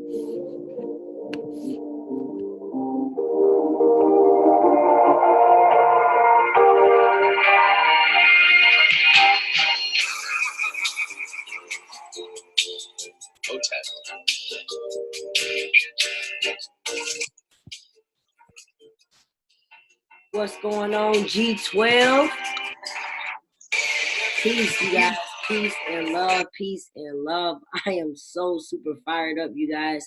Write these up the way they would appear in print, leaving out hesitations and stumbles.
What's going on, G12? Peace, you guys. Peace and love. Peace and love. I am so super fired up, you guys,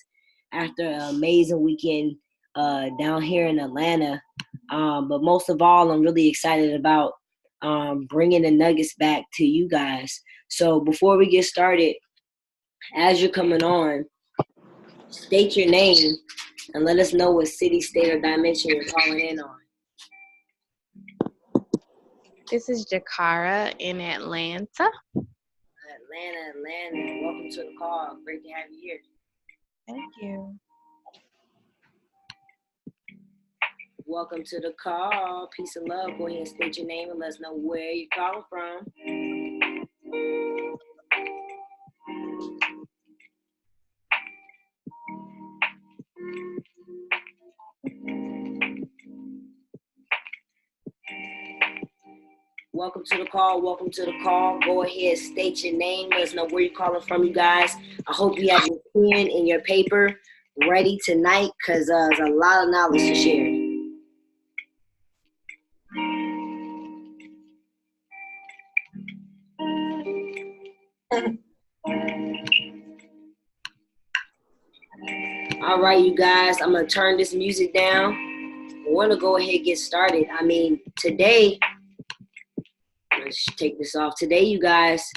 after an amazing weekend down here in Atlanta. But most of all, I'm really excited about bringing the Nuggets back to you guys. So before we get started, as you're coming on, state your name and let us know what city, state, or dimension you're calling in on. This is Jakara in Atlanta. Atlanta. Welcome to the call. Great to have you here. Thank you. Welcome to the call. Peace and love. Go ahead and state your name and let us know where you're calling from. Welcome to the call. Welcome to the call. Go ahead, state your name. Let us know where you're calling from, you guys. I hope you have your pen and your paper ready tonight because there's a lot of knowledge to share. All right, you guys. I'm going to turn this music down. I want to go ahead and get started. I mean, today, let's take this off. Today, you guys,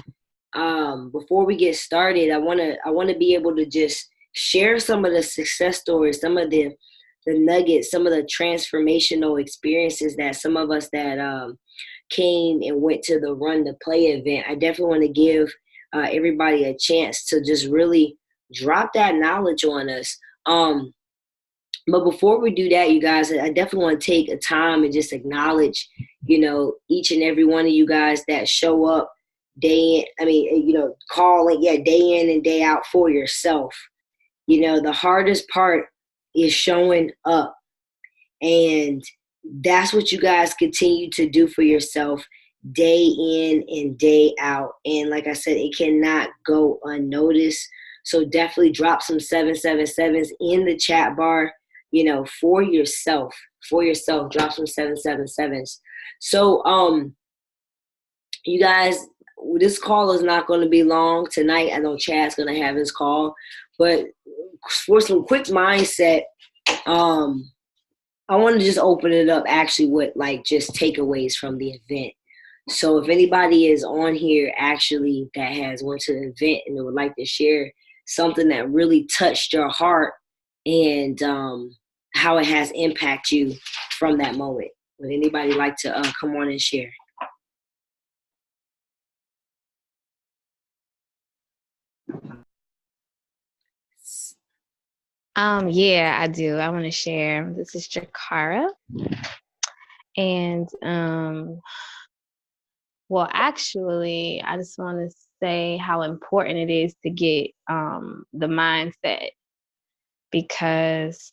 before we get started, I want to be able to just share some of the success stories, some of the nuggets, some of the transformational experiences that some of us that came and went to the Run to Play event. I definitely want to give everybody a chance to just really drop that knowledge on us. But before we do that, you guys, I definitely want to take a time and just acknowledge, each and every one of you guys that show up day in, calling, day in and day out for yourself. The hardest part is showing up. And that's what you guys continue to do for yourself day in and day out. And like I said, it cannot go unnoticed. So definitely drop some 777s in the chat bar, for yourself, drop some 777s. So, you guys, this call is not going to be long tonight. I know Chad's going to have his call, but for some quick mindset, I want to just open it up actually with just takeaways from the event. So if anybody is on here actually that has went to the event and they would like to share something that really touched your heart and how it has impacted you from that moment, would anybody like to come on and share? Yeah, I do. I want to share. This is Jakara. And well, actually, I just want to say how important it is to get the mindset, because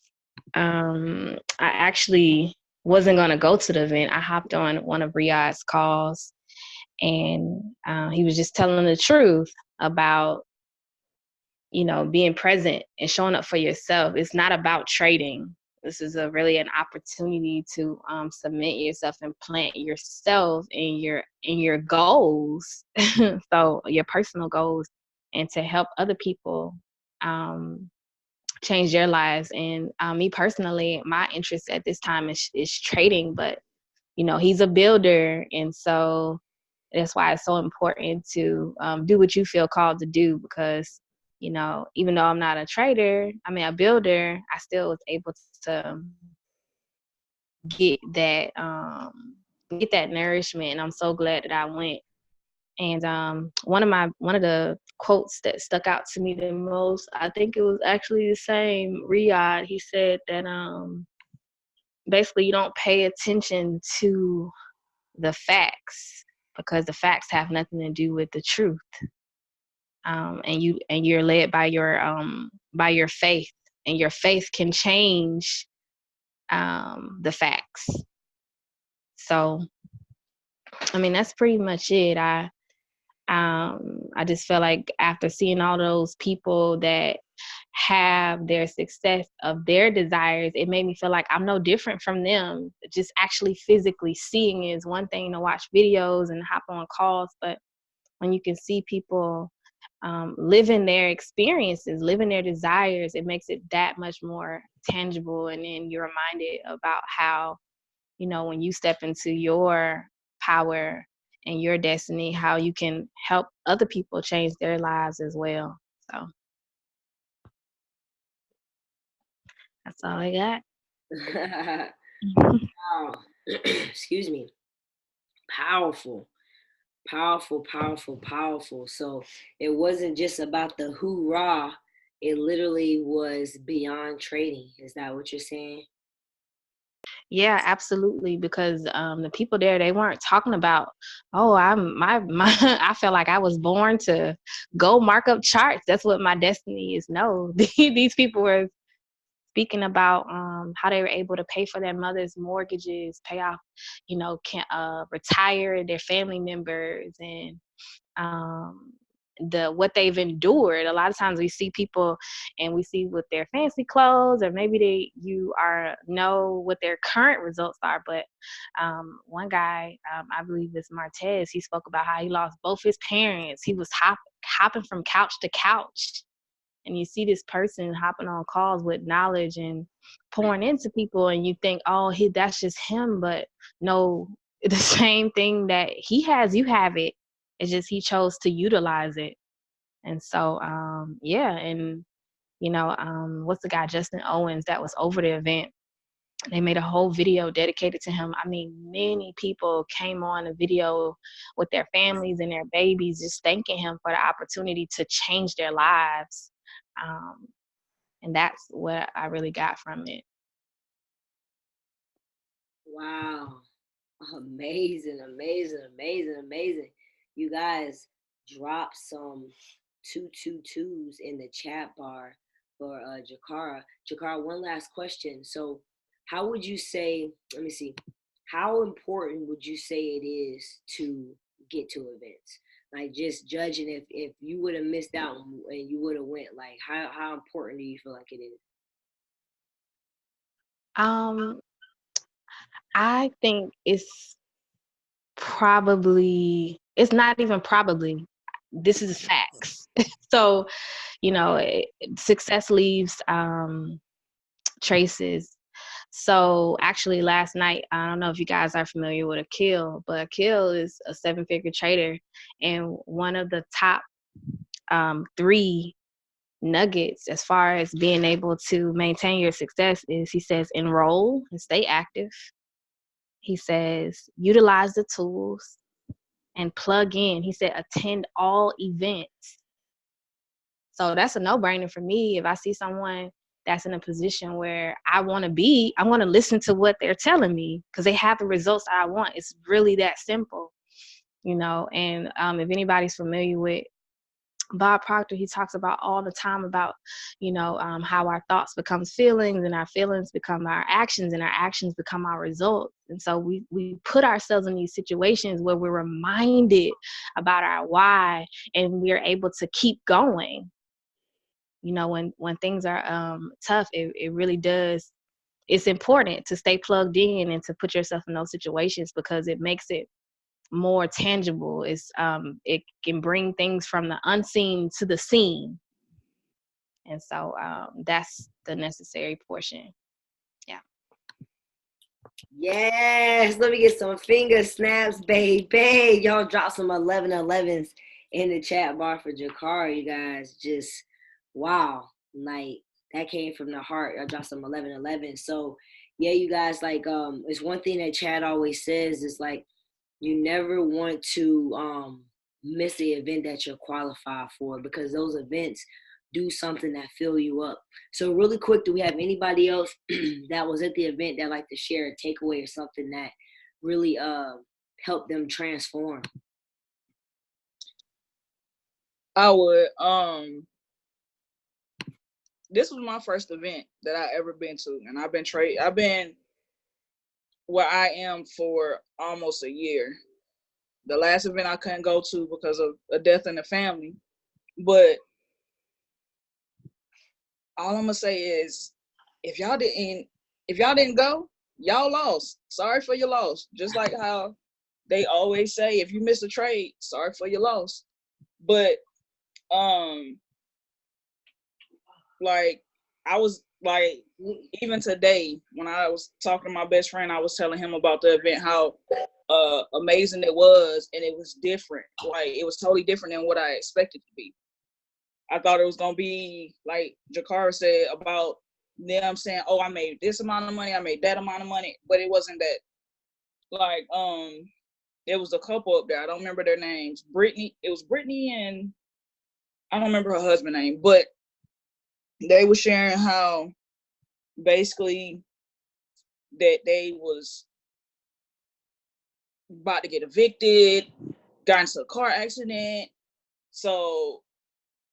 I actually wasn't going to go to the event. I hopped on one of Riyadh's calls, and he was just telling the truth about being present and showing up for yourself. It's not about trading. This is really an opportunity to submit yourself and plant yourself in your goals, so your personal goals, and to help other people change their lives. And me personally, my interest at this time is trading, but he's a builder, and so that's why it's so important to do what you feel called to do, because even though I'm not a trader, a builder, I still was able to get that nourishment, and I'm so glad that I went. And one of the quotes that stuck out to me the most, I think it was actually the same Riyadh. He said that basically you don't pay attention to the facts because the facts have nothing to do with the truth. and you're led by your faith, and your faith can change the facts. So, I mean, that's pretty much it. I just feel like after seeing all those people that have their success of their desires, it made me feel like I'm no different from them. Just actually physically seeing is one thing, to watch videos and hop on calls, but when you can see people living their experiences, living their desires, it makes it that much more tangible. And then you're reminded about how, when you step into your power and your destiny, how you can help other people change their lives as well. So that's all I got. Wow. Excuse me. Powerful. Powerful, powerful, powerful. So it wasn't just about the hoorah. It literally was beyond trading. Is that what you're saying? Yeah, absolutely. Because the people there, they weren't talking about, oh, my I felt like I was born to go mark up charts. That's what my destiny is. No, these people were speaking about how they were able to pay for their mother's mortgages, pay off, can retire their family members, and um, what they've endured. A lot of times we see people and we see with their fancy clothes, or maybe you are know what their current results are. But one guy, I believe it's Martez, he spoke about how he lost both his parents. He was hopping from couch to couch, and you see this person hopping on calls with knowledge and pouring into people, and you think, oh, that's just him. But no, the same thing that he has, you have it. It's just he chose to utilize it. And so yeah. And what's the guy, Justin Owens, that was over the event? They made a whole video dedicated to him. I mean, many people came on a video with their families and their babies, just thanking him for the opportunity to change their lives. Um, and that's what I really got from it. Wow. Amazing, amazing, amazing, amazing. You guys drop some 222s in the chat bar for Jakara. Jakara, one last question. So, how would you say, let me see, how important would you say it is to get to events? Like just judging if you would have missed out and you would have went, like how important do you feel like it is? Um, I think it's not even probably, this is facts. So, success leaves traces. So actually last night, I don't know if you guys are familiar with Akil, but Akil is a 7-figure trader. And one of the top three nuggets as far as being able to maintain your success is, he says, enroll and stay active. He says, utilize the tools and plug in. He said, attend all events. So that's a no-brainer for me. If I see someone that's in a position where I want to be, I want to listen to what they're telling me, because they have the results I want. It's really that simple, And if anybody's familiar with Bob Proctor, he talks about all the time about, how our thoughts become feelings, and our feelings become our actions, and our actions become our results. And so we put ourselves in these situations where we're reminded about our why, and we're able to keep going. When things are tough, it really does. It's important to stay plugged in and to put yourself in those situations, because it makes it more tangible. It can bring things from the unseen to the seen. And so that's the necessary portion. Yeah. Yes, let me get some finger snaps, baby. Y'all drop some 1111s in the chat bar for Jakara, you guys. Just wow, like that came from the heart. Y'all drop some 1111. So yeah, you guys, like it's one thing that Chad always says is like you never want to miss the event that you're qualified for, because those events do something that fill you up. So really quick, do we have anybody else that was at the event that like to share a takeaway or something that really helped them transform? I would. This was my first event that I ever been to, and I've been where I am for almost a year. The last event I couldn't go to because of a death in the family. But all I'm gonna say is, if y'all didn't go, y'all lost. Sorry for your loss. Just like how they always say, if you miss a trade, sorry for your loss. But like I was like, even today when I was talking to my best friend, I was telling him about the event, how amazing it was, and it was different. Like it was totally different than what I expected to be. I thought it was gonna be like Jakara said about them saying, "Oh, I made this amount of money, I made that amount of money," but it wasn't that. Like, there was a couple up there. I don't remember their names. Brittany. It was Brittany and I don't remember her husband's name, but they were sharing how basically that they was about to get evicted, got into a car accident. So,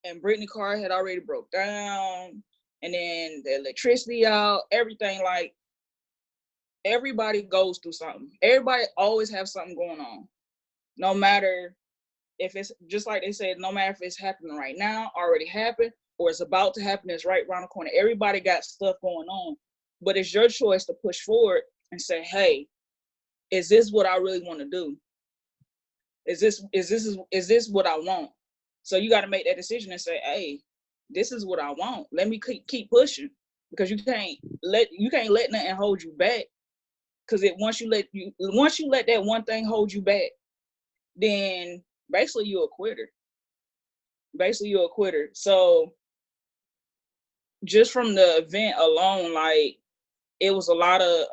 and Brittany car had already broke down, and then the electricity out, everything. Like, everybody goes through something. Everybody always have something going on. No matter if it's, just like they said, no matter if it's happening right now, already happened, or it's about to happen, it's right around the corner. Everybody got stuff going on. But it's your choice to push forward and say, hey, is this what I really want to do? Is this what I want? So you got to make that decision and say, hey, this is what I want. Let me keep pushing, because you can't let nothing hold you back. Because once you let that one thing hold you back, then basically you're a quitter. So just from the event alone, like, it was a lot of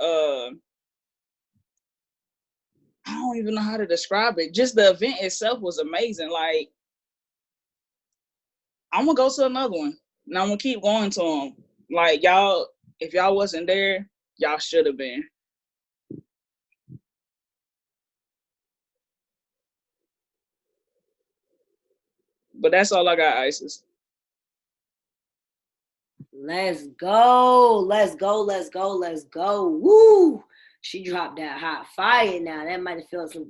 I don't even know how to describe it. Just the event itself was amazing. Like, I'm gonna go to another one, and I'm gonna keep going to them. Like, y'all, if y'all wasn't there, y'all should have been. But that's all I got, Isis. Let's go. Let's go. Let's go. Let's go. Woo! She dropped that hot fire now. That might have felt a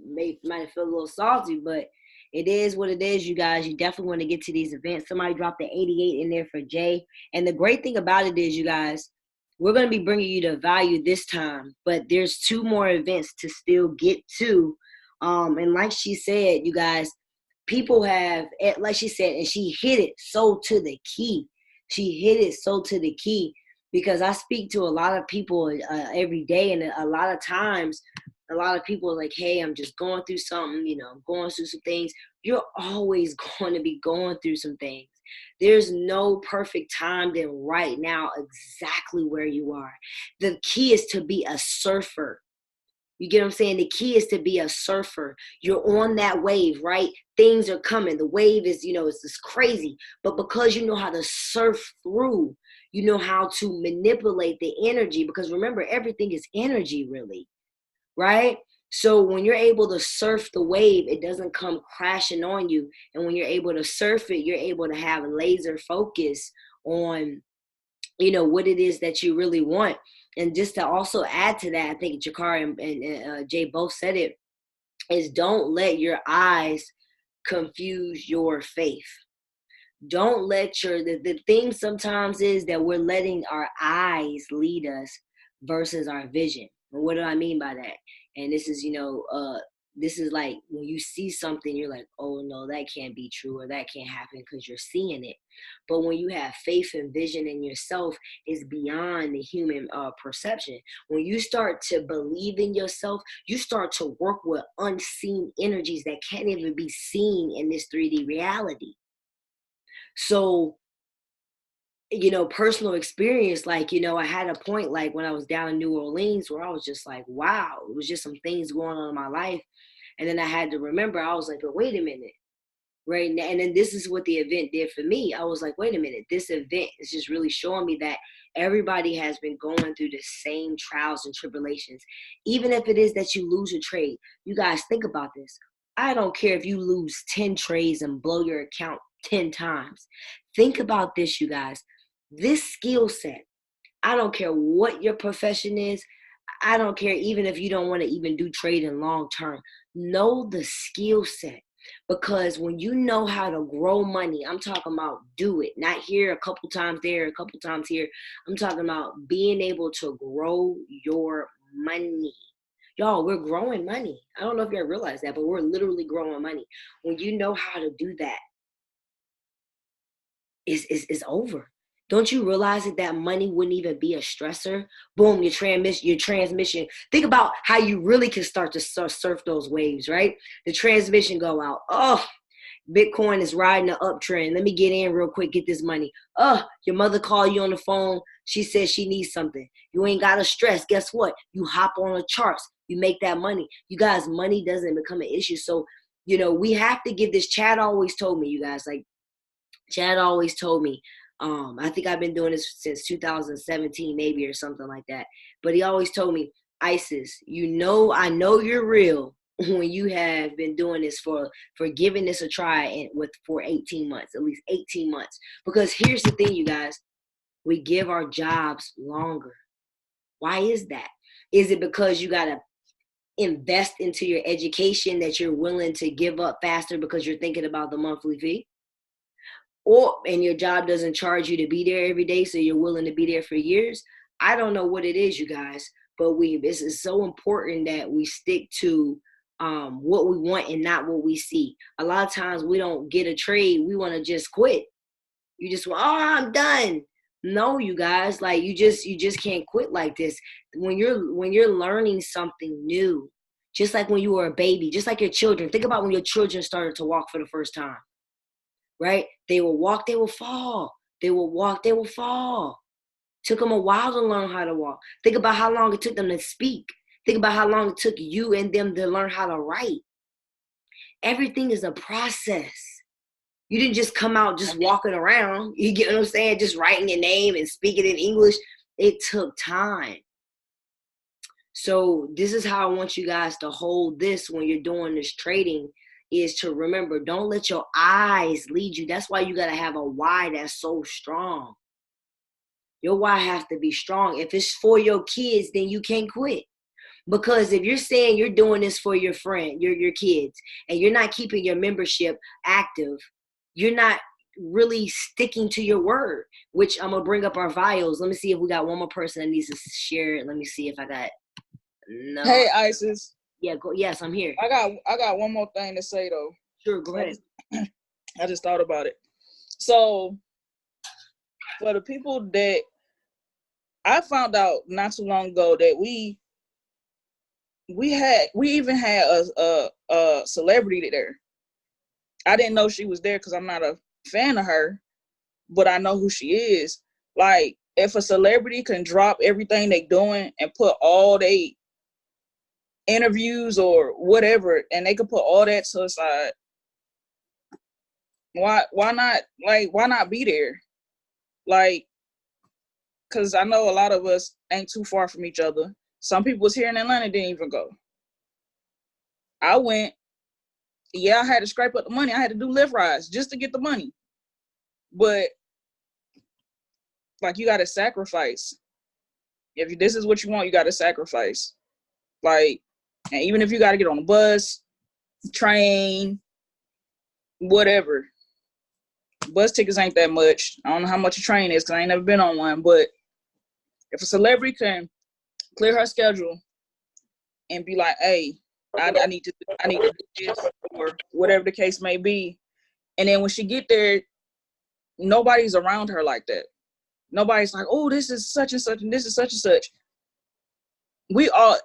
little salty, but it is what it is, you guys. You definitely want to get to these events. Somebody dropped the 88 in there for Jay. And the great thing about it is, you guys, we're going to be bringing you the value this time, but there's 2 more events to still get to. And like she said, you guys, people have, like she said, and she hit it so to the key. She hit it so to the key, because I speak to a lot of people every day, and a lot of times, a lot of people are like, hey, I'm just going through something, I'm going through some things. You're always going to be going through some things. There's no perfect time than right now, exactly where you are. The key is to be a surfer. You get what I'm saying? The key is to be a surfer. You're on that wave, right? Things are coming. The wave is, it's just crazy. But because you know how to surf through, you know how to manipulate the energy. Because remember, everything is energy, really, right? So when you're able to surf the wave, it doesn't come crashing on you. And when you're able to surf it, you're able to have laser focus on what it is that you really want. And just to also add to that, I think Jakar and Jay both said it, is don't let your eyes confuse your faith. Don't let the thing sometimes is that we're letting our eyes lead us versus our vision. And what do I mean by that? And this is, this is like when you see something, you're like, oh no, that can't be true, or that can't happen, because you're seeing it. But when you have faith and vision in yourself, it's beyond the human perception. When you start to believe in yourself, you start to work with unseen energies that can't even be seen in this 3D reality. So, personal experience, like, I had a point, like when I was down in New Orleans, where I was just like, wow, it was just some things going on in my life. And then I had to remember, I was like, but wait a minute, right? And then this is what the event did for me. I was like, wait a minute, this event is just really showing me that everybody has been going through the same trials and tribulations. Even if it is that you lose a trade, you guys think about this. I don't care if you lose 10 trades and blow your account 10 times. Think about this, you guys. This skill set, I don't care what your profession is. I don't care even if you don't want to even do trading long term. Know the skill set. Because when you know how to grow money, I'm talking about do it. Not here a couple times there, a couple times here. I'm talking about being able to grow your money. Y'all, we're growing money. I don't know if y'all realize that, but we're literally growing money. When you know how to do that, it's over. Don't you realize that money wouldn't even be a stressor? Boom, your transmission. Think about how you really can start to surf those waves, right? The transmission go out. Oh, Bitcoin is riding the uptrend. Let me get in real quick, get this money. Oh, your mother called you on the phone. She says she needs something. You ain't got to stress. Guess what? You hop on the charts. You make that money. You guys, money doesn't become an issue. So, we have to give this. Chad always told me, you guys, like, Chad always told me, I think I've been doing this since 2017, maybe, or something like that. But he always told me, Isis, I know you're real when you have been doing this for giving this a try for 18 months, at least 18 months. Because here's the thing, you guys, we give our jobs longer. Why is that? Is it because you got to invest into your education that you're willing to give up faster because you're thinking about the monthly fee? And your job doesn't charge you to be there every day, so you're willing to be there for years? I don't know what it is, you guys, but this is so important that we stick to what we want and not what we see. A lot of times we don't get a trade, we want to just quit. You just want, I'm done. No, you guys, like you just can't quit like this. When you're learning something new, just like when you were a baby, just like your children. Think about when your children started to walk for the first time. Right? They will walk, they will fall. They will walk, they will fall. Took them a while to learn how to walk. Think about how long it took them to speak. Think about how long it took you and them to learn how to write. Everything is a process. You didn't just come out just walking around. You get what I'm saying? Just writing your name and speaking in English. It took time. So this is how I want you guys to hold this when you're doing this trading, is to remember, don't let your eyes lead you. That's why you got to have a why that's so strong. Your why has to be strong. If it's for your kids, then you can't quit. Because if you're saying you're doing this for your friend, your kids, and you're not keeping your membership active, you're not really sticking to your word, which I'm going to bring up our bios. Let me see if we got one more person that needs to share it. Let me see if I got. No. Hey, Isis. Yeah, go. Yes, I'm here. I got one more thing to say though. Sure, go ahead. I just thought about it. So for the people that I found out not too long ago that we even had a celebrity there. I didn't know she was there because I'm not a fan of her, but I know who she is. Like, if a celebrity can drop everything they doing and put all they interviews or whatever, and they could put all that to the side, why not be there? Like, because I know a lot of us ain't too far from each other. Some people was here in Atlanta, didn't even go. I went. Yeah, I had to scrape up the money. I had to do Lyft rides just to get the money. But like, you got to sacrifice. If this is what you want, you got to sacrifice. Like, and even if you got to get on a bus, train, whatever. Bus tickets ain't that much. I don't know how much a train is because I ain't never been on one. But if a celebrity can clear her schedule and be like, hey, I need to do this, or whatever the case may be. And then when she get there, nobody's around her like that. Nobody's like, oh, this is such and such, and this is such and such. We all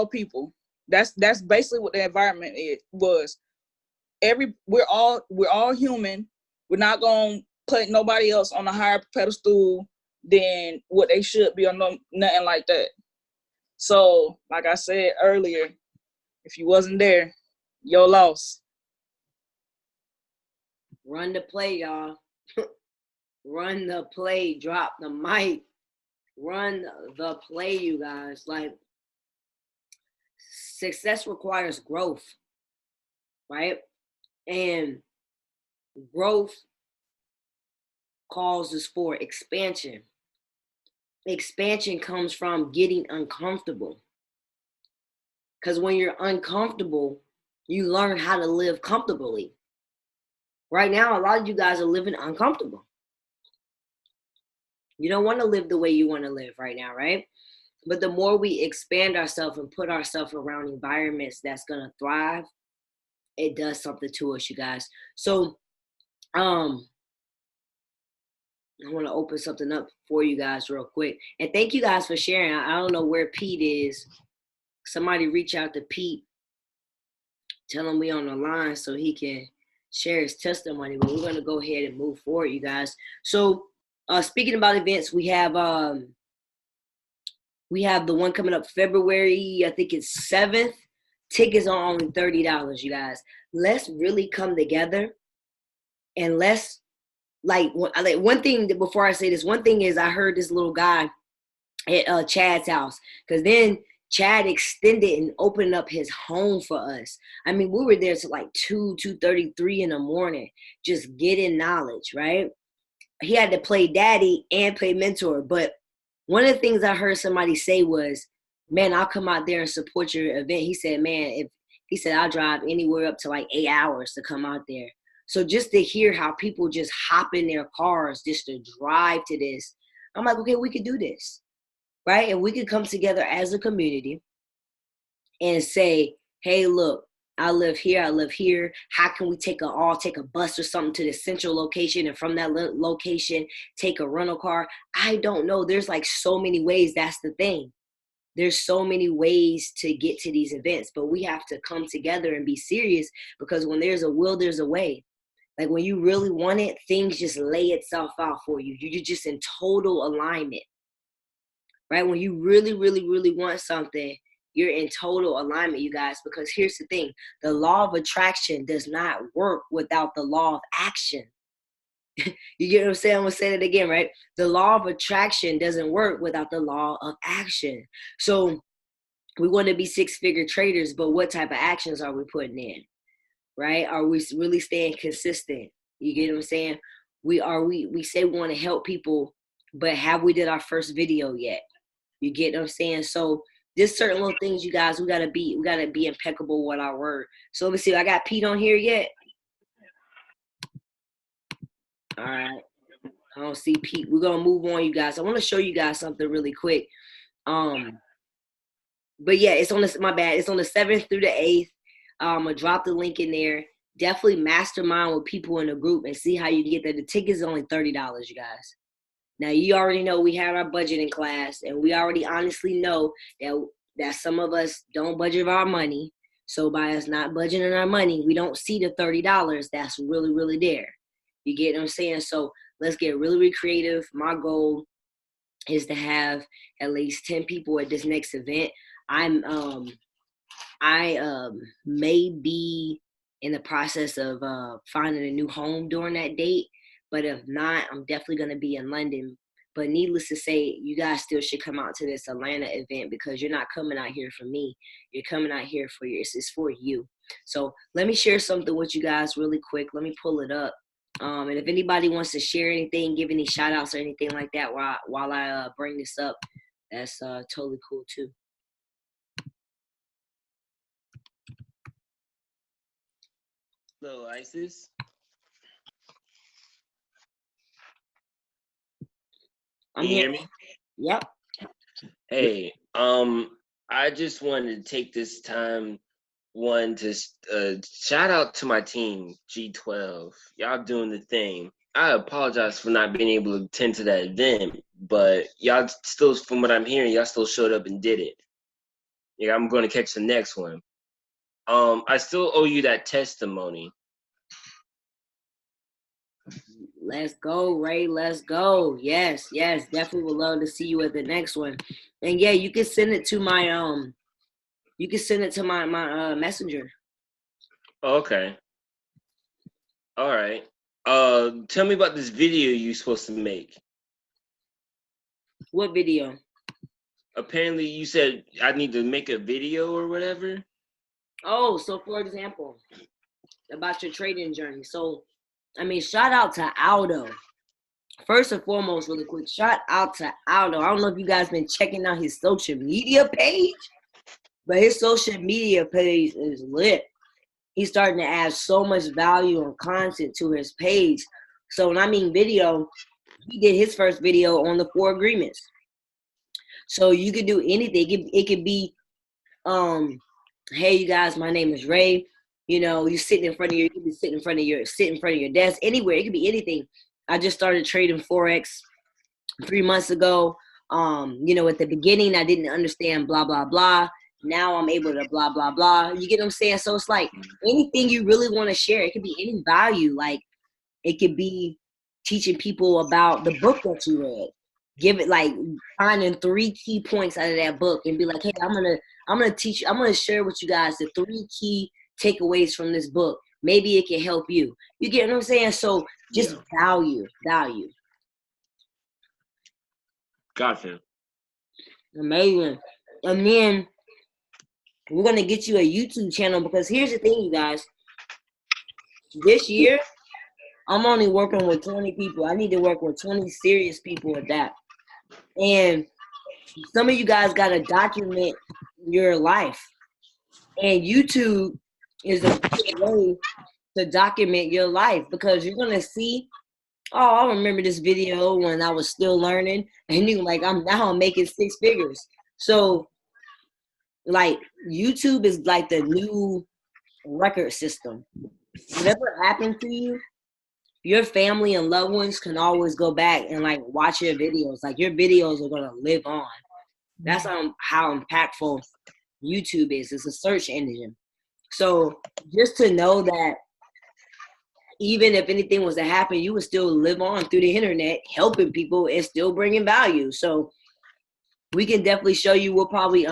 people. That's basically what the environment was. We're all human. We're not gonna put nobody else on a higher pedestal than what they should be, or nothing like that. So, like I said earlier, if you wasn't there, your loss. Run the play, y'all. Run the play. Drop the mic. Run the play, you guys. Like, success requires growth, right? And growth causes for expansion. Expansion comes from getting uncomfortable. Because when you're uncomfortable, you learn how to live comfortably. Right now, a lot of you guys are living uncomfortable. You don't want to live the way you want to live right now, right? But the more we expand ourselves and put ourselves around environments that's going to thrive, it does something to us, you guys. So, I want to open something up for you guys real quick. And thank you guys for sharing. I don't know where Pete is. Somebody reach out to Pete. Tell him we on the line so he can share his testimony. But we're going to go ahead and move forward, you guys. So, speaking about events, we have the one coming up February, I think it's 7th. Tickets are only $30, you guys. Let's really come together and let's one thing before I say this, one thing is I heard this little guy at Chad's house, because then Chad extended and opened up his home for us. I mean, we were there till like 2:33 in the morning, just getting knowledge, right? He had to play daddy and play mentor. But one of the things I heard somebody say was, man, I'll come out there and support your event. He said, man, I'll drive anywhere up to like 8 hours to come out there. So just to hear how people just hop in their cars just to drive to this, I'm like, okay, we could do this, right? And we could come together as a community and say, hey, look, I live here. How can we take a bus or something to the central location, and from that location, take a rental car? I don't know. There's like so many ways. That's the thing. There's so many ways to get to these events, but we have to come together and be serious, because when there's a will, there's a way. Like when you really want it, things just lay itself out for you. You're just in total alignment, right? When you really, really, really want something, you're in total alignment, you guys, because here's the thing. The law of attraction does not work without the law of action. You get what I'm saying? I'm going to say it again, right? The law of attraction doesn't work without the law of action. So we want to be six-figure traders, but what type of actions are we putting in, right? Are we really staying consistent? You get what I'm saying? We say we want to help people, but have we did our first video yet? You get what I'm saying? So there's certain little things, you guys, we gotta be impeccable with our word. So let me see, I got Pete on here yet? All right. I don't see Pete. We're gonna move on, you guys. I want to show you guys something really quick. But yeah, it's on the 7th through the 8th. I'm gonna drop the link in there. Definitely mastermind with people in the group and see how you can get there. The ticket's only $30, you guys. Now, you already know we had our budgeting class, and we already honestly know that some of us don't budget our money. So by us not budgeting our money, we don't see the $30 that's really, really there. You get what I'm saying? So let's get really, really creative. My goal is to have at least 10 people at this next event. I may be in the process of finding a new home during that date. But if not, I'm definitely going to be in London. But needless to say, you guys still should come out to this Atlanta event, because you're not coming out here for me. You're coming out here for it's for you. So let me share something with you guys really quick. Let me pull it up. And if anybody wants to share anything, give any shout outs or anything like that while I bring this up, that's totally cool too. Hello, Isis. I'm Can you here. hear me? Yep. Hey, I just wanted to take this time, to shout out to my team, G12. Y'all doing the thing. I apologize for not being able to attend to that event, but y'all still, from what I'm hearing, y'all still showed up and did it. Yeah, I'm going to catch the next one. I still owe you that testimony. Let's go, Ray. Let's go. Yes, definitely would love to see you at the next one. And yeah, you can send it to my my messenger. Okay. All right. Tell me about this video you're supposed to make. What video? Apparently you said I need to make a video or whatever. Oh, so for example, about your trading journey. So, I mean, shout out to Aldo. First and foremost, really quick, shout out to Aldo. I don't know if you guys been checking out his social media page, but his social media page is lit. He's starting to add so much value and content to his page. So when I mean video, he did his first video on the 4 agreements. So you could do anything. It could be, hey, you guys, my name is Ray. You know, you sitting in front of you could be sitting in front of your desk, anywhere. It could be anything. I just started trading Forex 3 months ago. You know, at the beginning, I didn't understand blah, blah, blah. Now I'm able to blah, blah, blah. You get what I'm saying? So it's like anything you really want to share. It could be any value. Like it could be teaching people about the book that you read. Give it like finding 3 key points out of that book and be like, hey, I'm gonna teach you. I'm gonna share with you guys the 3 key takeaways from this book. Maybe it can help you. You get what I'm saying? So just value. Gotcha. Amazing. And then we're gonna get you a YouTube channel because here's the thing, you guys. This year, I'm only working with 20 people. I need to work with 20 serious people at that. And some of you guys gotta document your life. And YouTube is a good way to document your life because you're gonna see, oh, I remember this video when I was still learning, and you like I'm making 6 figures. So like YouTube is like the new record system. Whatever happened to you, your family and loved ones can always go back and like watch your videos. Like your videos are gonna live on. That's how impactful YouTube is. It's a search engine. So just to know that even if anything was to happen, you would still live on through the internet, helping people and still bringing value. So we can definitely show you. We'll probably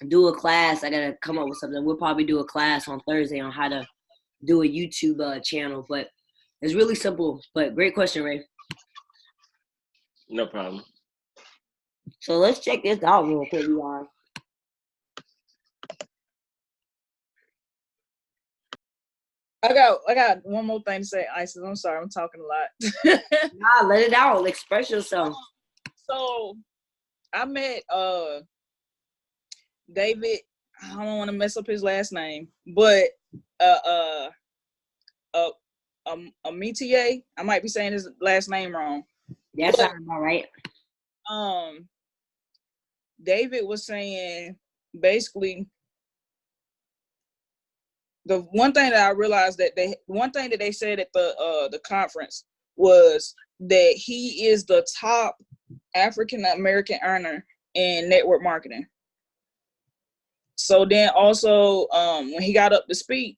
do a class. I gotta come up with something. We'll probably do a class on Thursday on how to do a YouTube channel. But it's really simple. But great question, Ray. No problem. So let's check this out real quick, you guys. I got one more thing to say, Isis. I'm sorry, I'm talking a lot. Nah, let it out. Express yourself. So I met David. I don't want to mess up his last name, but Amitié. I might be saying his last name wrong. That sounds about right. David was saying basically the one thing that I realized that they said at the conference was that he is the top African American earner in network marketing. So then also when he got up to speak,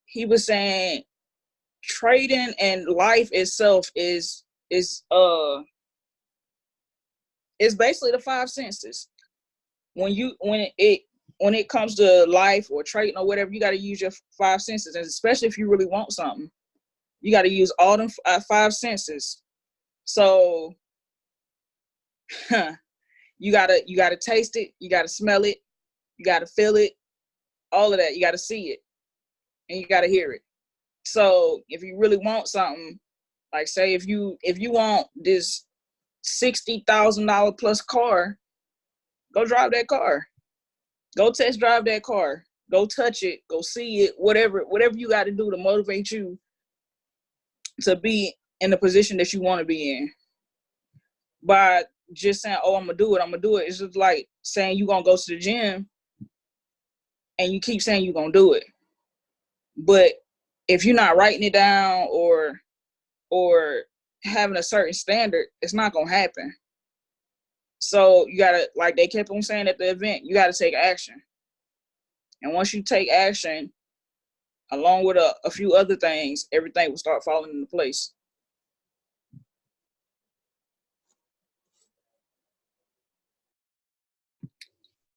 he was saying trading and life itself is basically the 5 senses. When it comes to life or trading or whatever, you got to use your 5 senses, and especially if you really want something, you got to use all them 5 senses. So you gotta taste it, you gotta smell it, you gotta feel it, all of that. You gotta see it, and you gotta hear it. So if you really want something, like say if you want this $60,000 plus car, go drive that car. Go test drive that car. Go touch it. Go see it. Whatever you got to do to motivate you to be in the position that you want to be in. By just saying, oh, I'm going to do it. It's just like saying you're going to go to the gym and you keep saying you're going to do it. But if you're not writing it down or having a certain standard, it's not going to happen. So you got to, like they kept on saying at the event, you got to take action. And once you take action, along with a few other things, everything will start falling into place.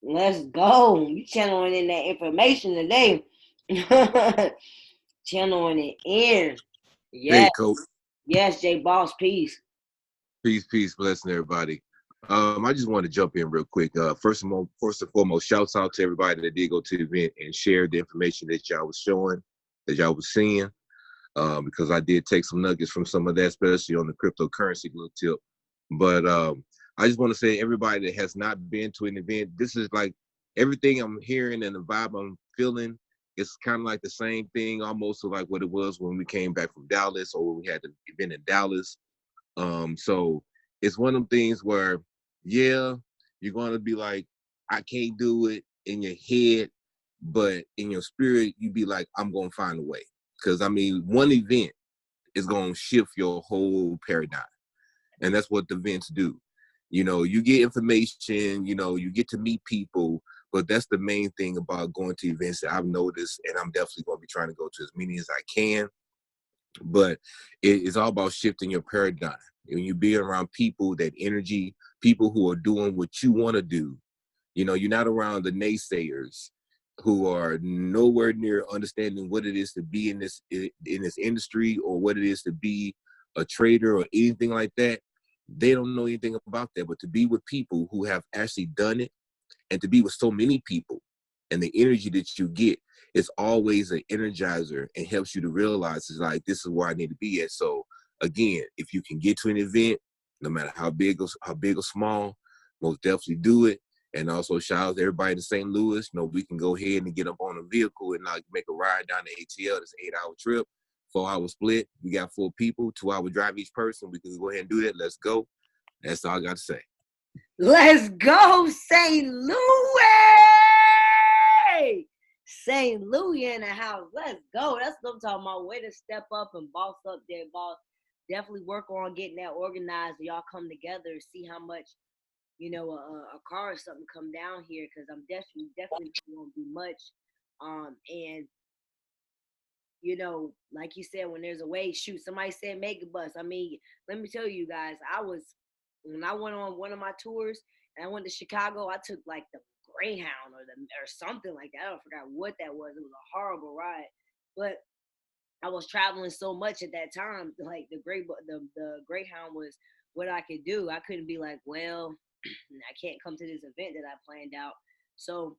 Let's go. You channeling in that information today. Channeling it in. Yes. Hey, Coach. Yes, J Boss. Peace. Peace, blessing everybody. I just want to jump in real quick. First and foremost, shouts out to everybody that did go to the event and share the information that y'all was showing. that y'all was seeing, because I did take some nuggets from some of that, especially on the cryptocurrency little tip. But I just want to say, everybody that has not been to an event, this is like everything I'm hearing and the vibe I'm feeling. It's kind of like the same thing, almost like what it was when we came back from Dallas, or when we had the event in Dallas. So it's one of them things where, yeah, you're gonna be like, I can't do it in your head, but in your spirit, you be like, I'm gonna find a way. Because I mean, one event is gonna shift your whole paradigm, and that's what the events do. You know, you get information, you know, you get to meet people, but that's the main thing about going to events that I've noticed, and I'm definitely gonna be trying to go to as many as I can. But it's all about shifting your paradigm. When you be around people, that energy, people who are doing what you want to do, you know, you're not around the naysayers who are nowhere near understanding what it is to be in this industry, or what it is to be a trader or anything like that. They don't know anything about that. But to be with people who have actually done it, and to be with so many people, and the energy that you get is always an energizer, and helps you to realize, it's like, this is where I need to be at. So again, if you can get to an event, no matter how big or small, most definitely do it. And also shout out to everybody in St. Louis. You know, we can go ahead and get up on a vehicle and make a ride down to ATL. It's an 8-hour trip, 4-hour split. We got 4 people, 2-hour drive each person. We can go ahead and do that. Let's go. That's all I got to say. Let's go, St. Louis! St. Louis in the house. Let's go. That's what I'm talking about. Way to step up and boss up there, boss. Definitely work on getting that organized. Y'all come together, see how much, you know, a car or something come down here, because I'm definitely won't do much. And you know, like you said, when there's a way, shoot, somebody said mega bus. I mean, let me tell you guys, when I went on one of my tours and I went to Chicago, I took like the Greyhound or something like that. I forgot what that was. It was a horrible ride, but I was traveling so much at that time. Like the Greyhound was what I could do. I couldn't be like, well, I can't come to this event that I planned out. So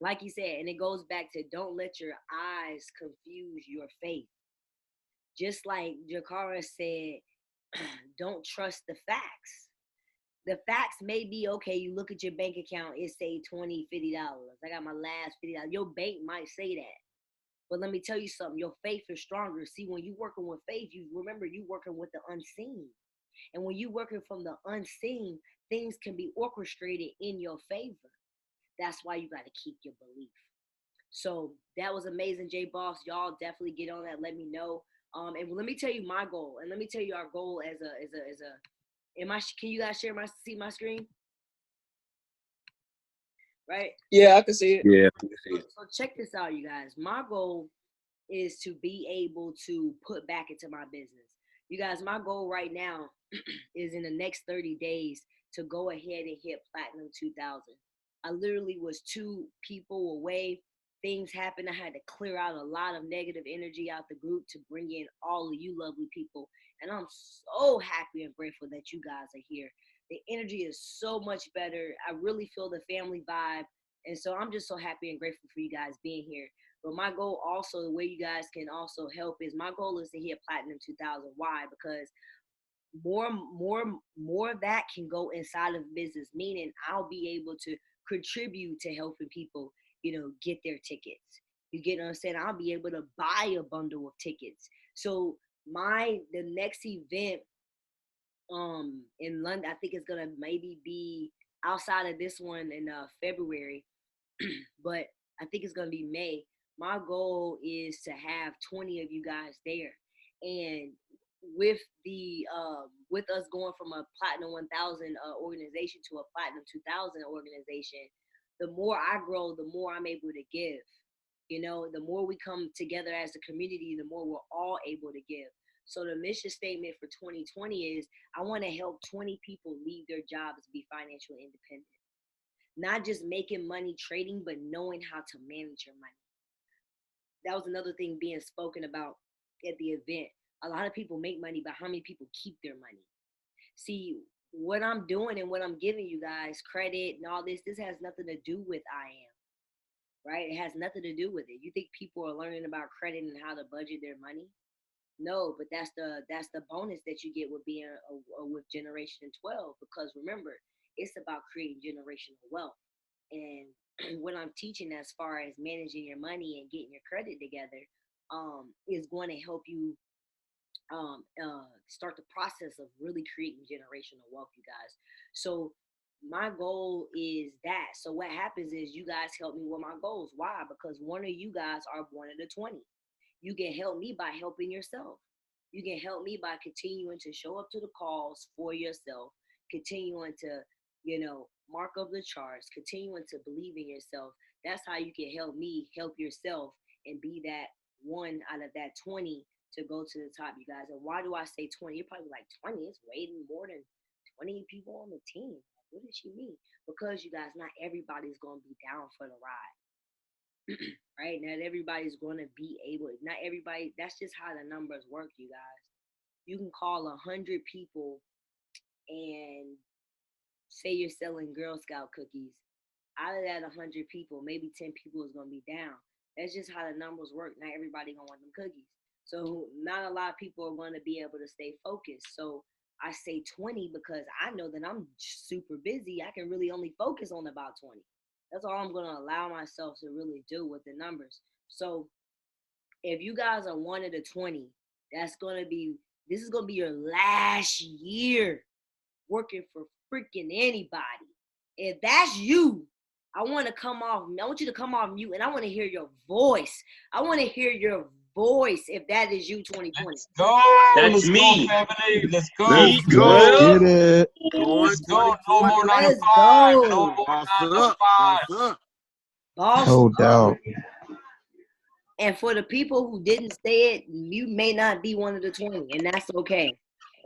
like you said, and it goes back to, don't let your eyes confuse your faith. Just like Jakara said, don't trust the facts. The facts may be okay. You look at your bank account, it say $20, $50. I got my last $50. Your bank might say that. But let me tell you something, your faith is stronger. See, when you working with faith, you remember you working with the unseen. And when you working from the unseen, things can be orchestrated in your favor. That's why you got to keep your belief. So that was amazing, J Boss. Y'all definitely get on that. Let me know. And let me tell you my goal, and let me tell you our goal can you guys see my screen? Right? Yeah, I can see it. Yeah. So check this out, you guys. My goal is to be able to put back into my business. You guys, my goal right now is in the next 30 days to go ahead and hit Platinum 2000. I literally was 2 people away. Things happened. I had to clear out a lot of negative energy out the group to bring in all of you lovely people. And I'm so happy and grateful that you guys are here. The energy is so much better. I really feel the family vibe. And so I'm just so happy and grateful for you guys being here. But my goal also, the way you guys can also help, is my goal is to hit Platinum 2000. Why? Because more of that can go inside of business, meaning I'll be able to contribute to helping people, you know, get their tickets. You get what I'm saying? I'll be able to buy a bundle of tickets. So the next event in London, I think it's gonna maybe be outside of this one in February, but I think it's gonna be May. My goal is to have 20 of you guys there, and with with us going from a Platinum 1000 organization to a Platinum 2000 organization, the more I grow, the more I'm able to give. You know, the more we come together as a community, the more we're all able to give. So the mission statement for 2020 is, I want to help 20 people leave their jobs and be financially independent. Not just making money trading, but knowing how to manage your money. That was another thing being spoken about at the event. A lot of people make money, but how many people keep their money? See, what I'm doing and what I'm giving you guys, credit and all this has nothing to do with I am. right? It has nothing to do with it. You think people are learning about credit and how to budget their money? No, but that's the bonus that you get with being with Generation 12, because remember, it's about creating generational wealth. And what I'm teaching as far as managing your money and getting your credit together, is going to help you start the process of really creating generational wealth, you guys. So my goal is that. So what happens is you guys help me with my goals. Why? Because one of you guys are one of the 20. You can help me by helping yourself. You can help me by continuing to show up to the calls for yourself, continuing to, mark up the charts, continuing to believe in yourself. That's how you can help me help yourself and be that one out of that 20 to go to the top, you guys. And why do I say 20? You're probably like, 20 is way more than 20 people on the team. What does she mean? Because you guys, not everybody's going to be down for the ride. Right? Not everybody's going to be able, not everybody, that's just how the numbers work, you guys. You can call 100 people and say you're selling Girl Scout cookies. Out of that 100 people, maybe 10 people is going to be down. That's just how the numbers work. Not everybody going to want them cookies. So not a lot of people are going to be able to stay focused. So I say 20 because I know that I'm super busy. I can really only focus on about 20. That's all I'm going to allow myself to really do with the numbers. So if you guys are one of the 20, this is going to be your last year working for freaking anybody. If that's you, I want you to come off mute and I want to hear your voice. I want to hear your voice if that is you, 2020. Let's go. That's me. Go, family. Let's go. Let's go. Get it. Let's go. No more 9 to Let's 5. go. No more 9 Boss to up. 5. Boss up. Boss No up. doubt. And for the people who didn't say it, you may not be one of the 20, and that's okay,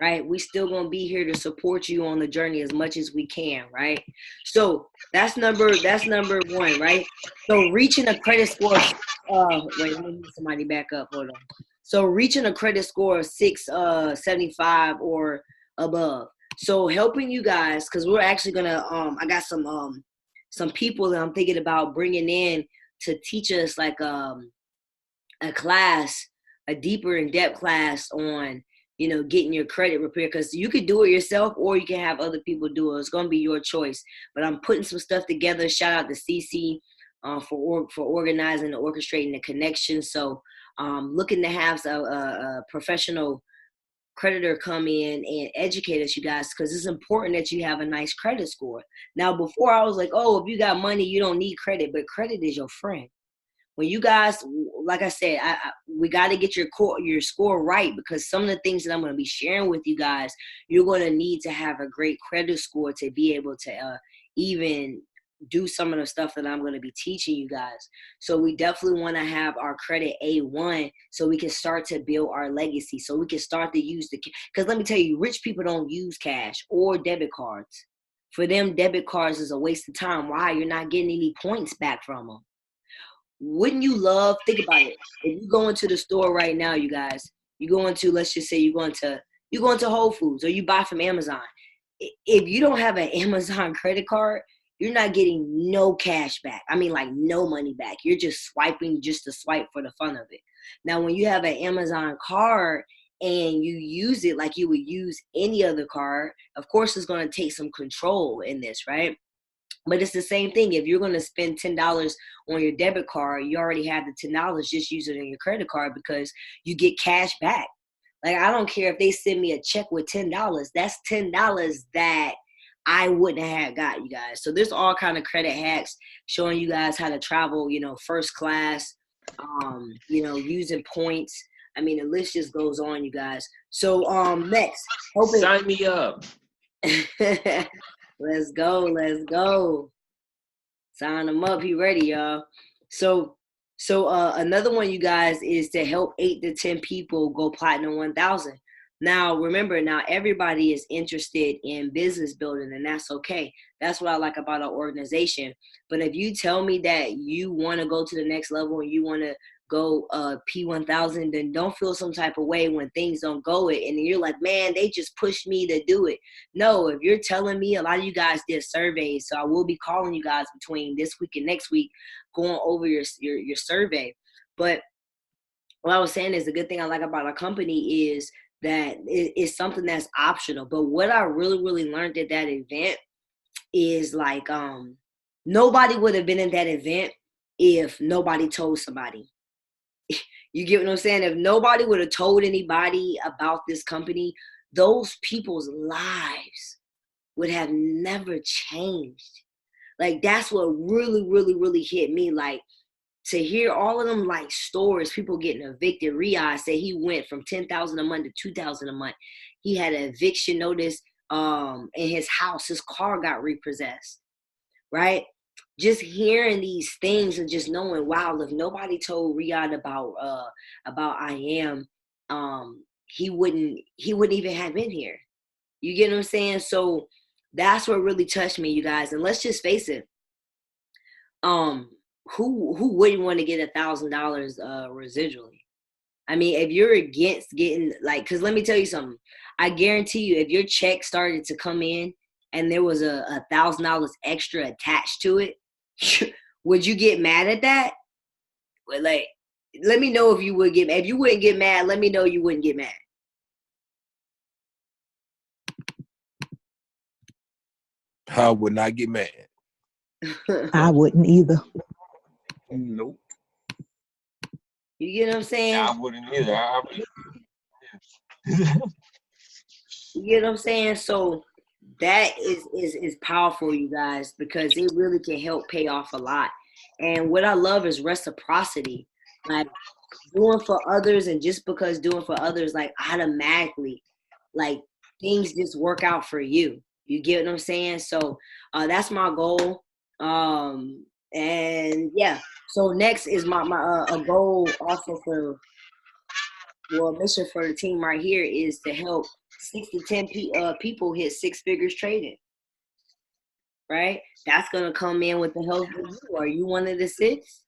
right? We still gonna be here to support you on the journey as much as we can, right? So that's number one, right? So reaching a credit score. Wait, let me get somebody back up. Hold on. So reaching a credit score of 675 or above. So helping you guys, because we're actually gonna I got some people that I'm thinking about bringing in to teach us like a class, a deeper in-depth class on, getting your credit repaired, because you could do it yourself or you can have other people do it. It's going to be your choice. But I'm putting some stuff together. Shout out to CC for organizing and orchestrating the connection. So looking to have a professional creditor come in and educate us, you guys, because it's important that you have a nice credit score. Now, before I was like, oh, if you got money, you don't need credit, but credit is your friend. When you guys, like I said, we got to get your score right, because some of the things that I'm going to be sharing with you guys, you're going to need to have a great credit score to be able to even do some of the stuff that I'm going to be teaching you guys. So we definitely want to have our credit A1 so we can start to build our legacy, so we can start to use because let me tell you, rich people don't use cash or debit cards. For them, debit cards is a waste of time. Why? You're not getting any points back from them. Wouldn't you love, think about it, if you go into the store right now, you guys, let's just say you're going to Whole Foods or you buy from Amazon. If you don't have an Amazon credit card, you're not getting no cash back. I mean, like no money back. You're just swiping just to swipe for the fun of it. Now, when you have an Amazon card and you use it like you would use any other card, of course, it's going to take some control in this, right? But it's the same thing. If you're going to spend $10 on your debit card, you already have the $10. Just use it on your credit card because you get cash back. Like, I don't care if they send me a check with $10. That's $10 that I wouldn't have got, you guys. So there's all kind of credit hacks showing you guys how to travel, first class, using points. I mean, the list just goes on, you guys. So next. Sign me up. Let's go. Sign them up. He ready, y'all. So another one, you guys, is to help 8 to 10 people go platinum 1,000. Now, remember, everybody is interested in business building, and that's okay. That's what I like about our organization. But if you tell me that you want to go to the next level and you want to go P1000, then don't feel some type of way when things don't go it. And you're like, man, they just pushed me to do it. No, if you're telling me, a lot of you guys did surveys, so I will be calling you guys between this week and next week, going over your survey. But what I was saying is the good thing I like about our company is that it's something that's optional. But what I really, really learned at that event is like nobody would have been in that event if nobody told somebody. You get what I'm saying? If nobody would have told anybody about this company, those people's lives would have never changed. Like, that's what really, really, really hit me. Like, to hear all of them like stories, people getting evicted. Riyadh said he went from $10,000 a month to $2,000 a month. He had an eviction notice in his house. His car got repossessed, right? Just hearing these things and just knowing, wow, if nobody told Riyadh about I Am, he wouldn't even have been here. You get what I'm saying? So that's what really touched me, you guys. And let's just face it. Who wouldn't want to get $1,000 residually? I mean, if you're against getting, like, because let me tell you something. I guarantee you, if your check started to come in and there was $1,000 extra attached to it, would you get mad at that? Well, like, let me know if you would get mad. If you wouldn't get mad, let me know you wouldn't get mad. I would not get mad. I wouldn't either. Nope. You get what I'm saying? I wouldn't either. You get what I'm saying? So that is powerful, you guys, because it really can help pay off a lot. And what I love is reciprocity. Like, doing for others, and just because doing for others, like, automatically, like, things just work out for you. You get what I'm saying? So that's my goal. And yeah, so next is my a goal also for, well, mission for the team right here is to help 6 to 10 people hit 6 figures trading. Right? That's gonna come in with the help of you. Are you one of the 6?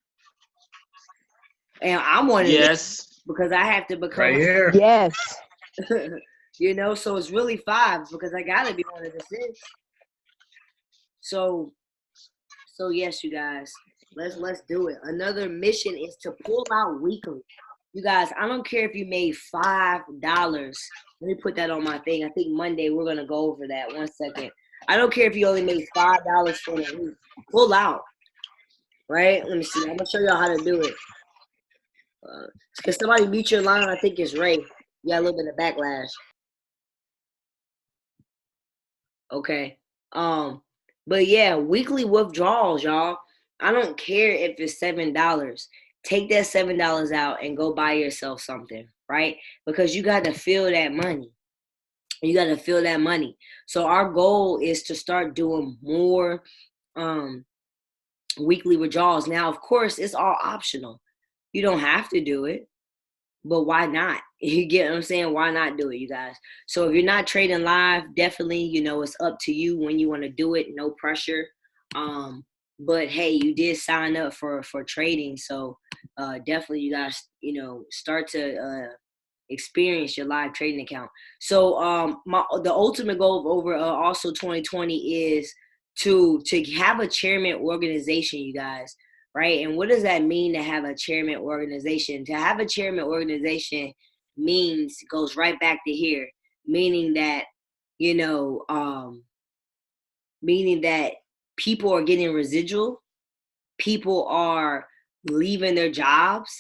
And I'm one of the 6 because I have to become Right here. Yes. you know, so it's really 5 because I gotta be one of the 6. So yes, you guys, let's do it. Another mission is to pull out weekly. You guys, I don't care if you made $5. Let me put that on my thing. I think Monday we're gonna go over that. 1 second. I don't care if you only made $5 for the week. Pull out, right? Let me see. I'm gonna show y'all how to do it. Can somebody mute your line? I think it's Ray. You got a little bit of backlash. Okay. But yeah, weekly withdrawals, y'all. I don't care if it's $7. Take that $7 out and go buy yourself something, right? Because you got to feel that money. You got to feel that money. So our goal is to start doing more weekly withdrawals. Now, of course, it's all optional. You don't have to do it, but why not? You get what I'm saying? Why not do it, you guys? So if you're not trading live, definitely, you know, it's up to you when you want to do it. No pressure. But hey, you did sign up for trading, so definitely you guys, you know, start to experience your live trading account. So the ultimate goal of over also 2020 is to have a chairman organization, you guys, right? And what does that mean to have a chairman organization? To have a chairman organization goes right back to here, meaning that, you know, meaning that people are getting residual, people are leaving their jobs.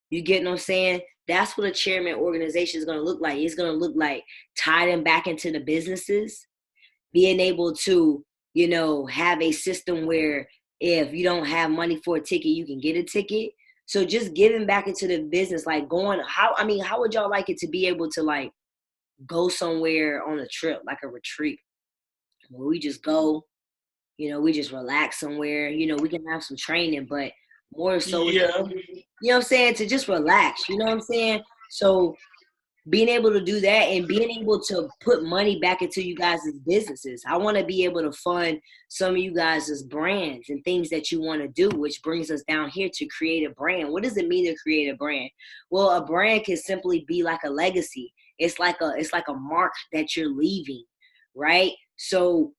You get what I'm saying? That's what a chairman organization is going to look like. It's going to look like tie them back into the businesses, being able to, you know, have a system where if you don't have money for a ticket, you can get a ticket. So just giving back into the business, like how would y'all like it to be able to like go somewhere on a trip, like a retreat, where we just go, you know, we just relax somewhere, you know, we can have some training, but more so, Yeah. you know what I'm saying, to just relax, you know what I'm saying? So being able to do that and being able to put money back into you guys' businesses. I want to be able to fund some of you guys' brands and things that you want to do, which brings us down here to create a brand. What does it mean to create a brand? Well, a brand can simply be like a legacy. It's like a mark that you're leaving, right? So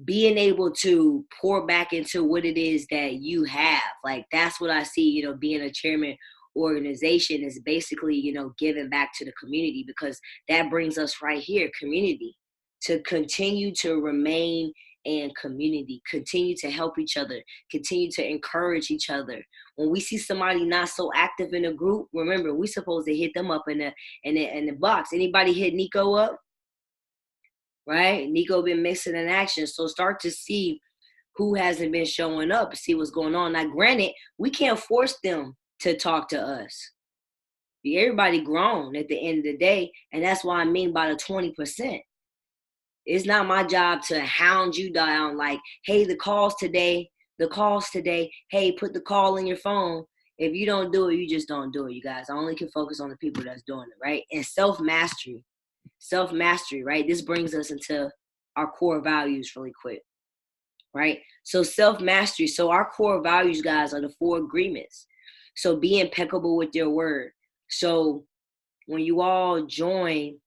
being able to pour back into what it is that you have, like that's what I see, you know, being a chairman organization is basically, you know, giving back to the community, because that brings us right here, community, to continue to remain in community, continue to help each other, continue to encourage each other. When we see somebody not so active in a group, remember, we supposed to hit them up in the box. Anybody hit Nico up? Right? Nico been missing in action. So start to see who hasn't been showing up, see what's going on. Now, granted, we can't force them to talk to us. Everybody grown at the end of the day, and that's what I mean by the 20%. It's not my job to hound you down like, hey, the calls today, hey, put the call in your phone. If you don't do it, you just don't do it, you guys. I only can focus on the people that's doing it, right? And self-mastery, right? This brings us into our core values really quick, right? So self-mastery. So our core values, guys, are the 4 agreements. So be impeccable with your word. So when you all join,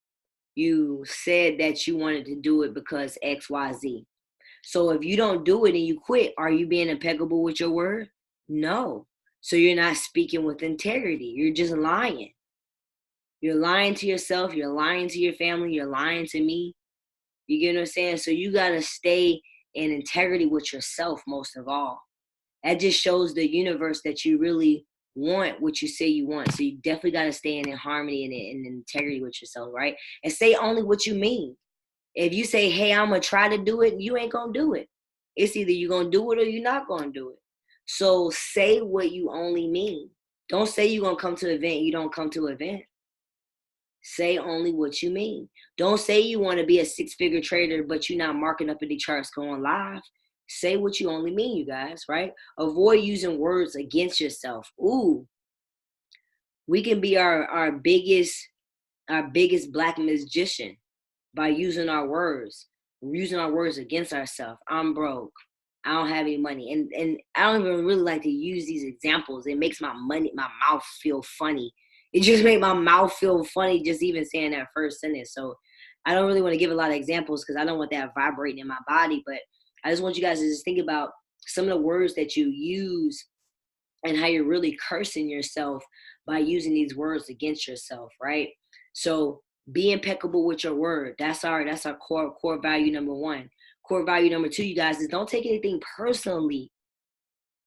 you said that you wanted to do it because X, Y, Z. So if you don't do it and you quit, are you being impeccable with your word? No. So you're not speaking with integrity. You're just lying. You're lying to yourself. You're lying to your family. You're lying to me. You get what I'm saying? So you got to stay in integrity with yourself most of all. That just shows the universe that you really want what you say you want. So you definitely got to stay in harmony and in integrity with yourself, right? And say only what you mean. If you say, hey, I'm going to try to do it, you ain't going to do it. It's either you're going to do it or you're not going to do it. So say what you only mean. Don't say you're going to come to an event, you don't come to an event. Say only what you mean. Don't say you want to be a 6-figure trader, but you're not marking up any charts going live. Say what you only mean, you guys, right? Avoid using words against yourself. Ooh, we can be our biggest black magician by using our words against ourselves. I'm broke. I don't have any money. And I don't even really like to use these examples. It makes my mouth feel funny. It just made my mouth feel funny just even saying that first sentence. So I don't really want to give a lot of examples because I don't want that vibrating in my body. But I just want you guys to just think about some of the words that you use and how you're really cursing yourself by using these words against yourself, right? So be impeccable with your word. That's our core value number 1. Core value number 2, you guys, is don't take anything personally.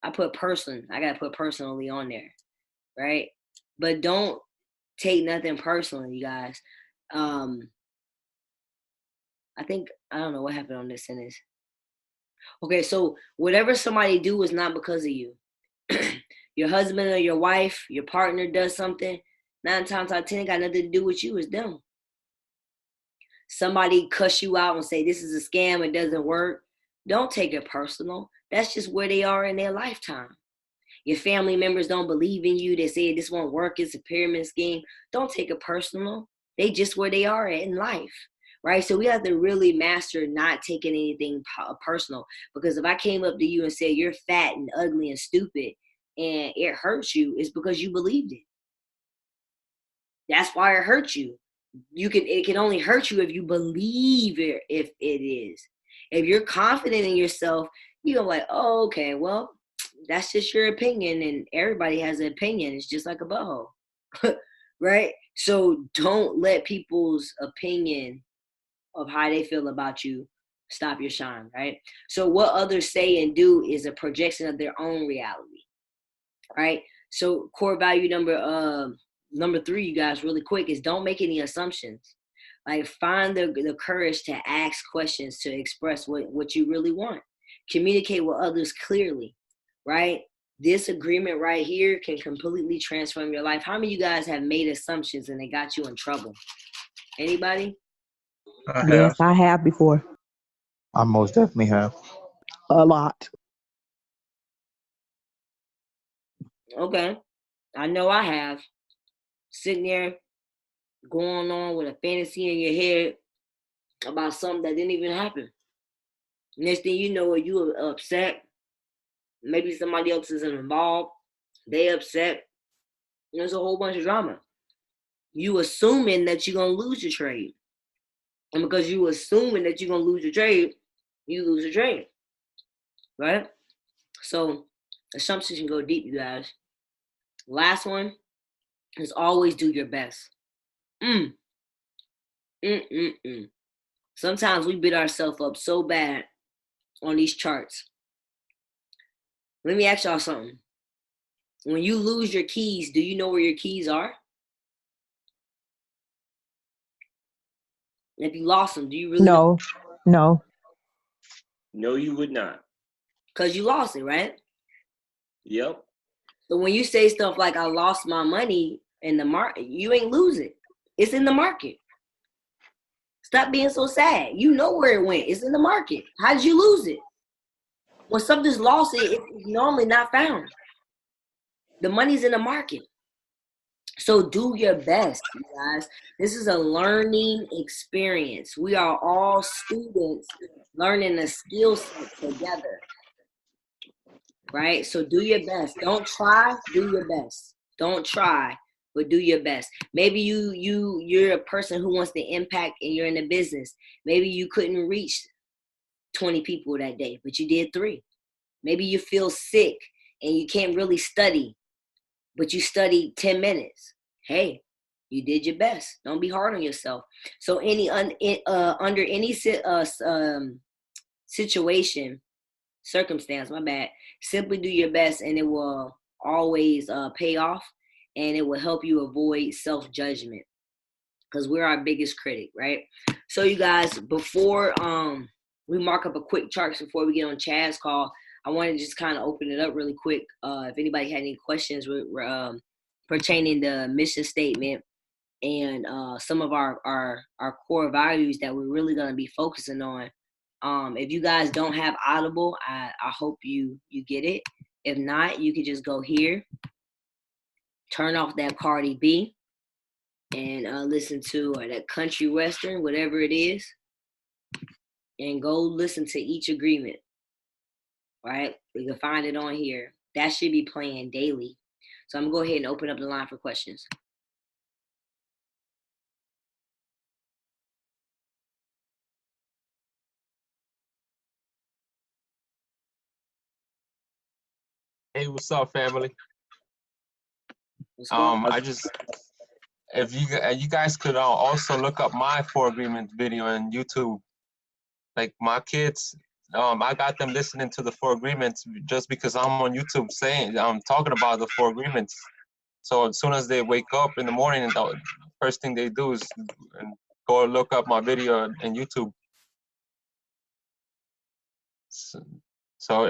I got to put personally on there, right? But don't take nothing personally, you guys. I don't know what happened on this sentence. Okay, so whatever somebody do is not because of you. Your husband or your wife, your partner does something, 9 times out of 10, it got nothing to do with you. It's them. Somebody cuss you out and say, this is a scam, it doesn't work. Don't take it personal. That's just where they are in their lifetime. Your family members don't believe in you. They say this won't work. It's a pyramid scheme. Don't take it personal. They just where they are in life, right? So we have to really master not taking anything personal. Because if I came up to you and said you're fat and ugly and stupid and it hurts you, it's because you believed it. That's why it hurts you. It can only hurt you if you believe it, if it is. If you're confident in yourself, you're like, oh, okay, well, that's just your opinion, and everybody has an opinion. It's just like a butthole, right? So don't let people's opinion of how they feel about you stop your shine, right? So what others say and do is a projection of their own reality, right? So core value number 3, you guys, really quick, is don't make any assumptions. Like find the courage to ask questions, to express what you really want. Communicate with others clearly, right? This agreement right here can completely transform your life. How many of you guys have made assumptions and they got you in trouble? Anybody? I Yes, have. I have before. I most definitely have. A lot. Okay. I know I have. Sitting there going on with a fantasy in your head about something that didn't even happen. Next thing you know, you are upset. Maybe somebody else is involved. They upset. There's a whole bunch of drama. You assuming that you're gonna lose your trade. And because you assuming that you're gonna lose your trade, you lose your trade. Right? So assumptions can go deep, you guys. Last one is always do your best. Mm. Mm-mm-mm. Sometimes we beat ourselves up so bad on these charts. Let me ask y'all something. When you lose your keys, do you know where your keys are? If you lost them, do you really know? No. No, you would not. Because you lost it, right? Yep. So when you say stuff like I lost my money in the market, you ain't lose it. It's in the market. Stop being so sad. You know where it went. It's in the market. How did you lose it? When something's lost, it's normally not found. The money's in the market. So do your best, you guys. This is a learning experience. We are all students learning a skill set together. Right? So do your best. Don't try, do your best. Don't try, but do your best. Maybe you're a person who wants to impact and you're in the business. Maybe you couldn't reach 20 people that day, but you did 3. Maybe you feel sick and you can't really study, but you studied 10 minutes. Hey, you did your best. Don't be hard on yourself. So under any situation, circumstance, my bad, simply do your best and it will always pay off, and it will help you avoid self-judgment, because we're our biggest critic, right? So you guys, before we mark up a quick chart before we get on Chad's call, I want to just kind of open it up really quick. If anybody had any questions pertaining to mission statement and some of our core values that we're really going to be focusing on. If you guys don't have Audible, I hope you get it. If not, you could just go here, turn off that Cardi B, and listen to that country western, whatever it is, and go listen to each agreement. Right? You can find it on here. That should be playing daily. So I'm gonna go ahead and open up the line for questions. Hey, what's up, family? What's going on? I just, if you guys could also look up my 4 agreements video on YouTube. Like my kids, I got them listening to the 4 agreements just because I'm on YouTube I'm talking about the 4 agreements. So as soon as they wake up in the morning, the first thing they do is go look up my video on YouTube. So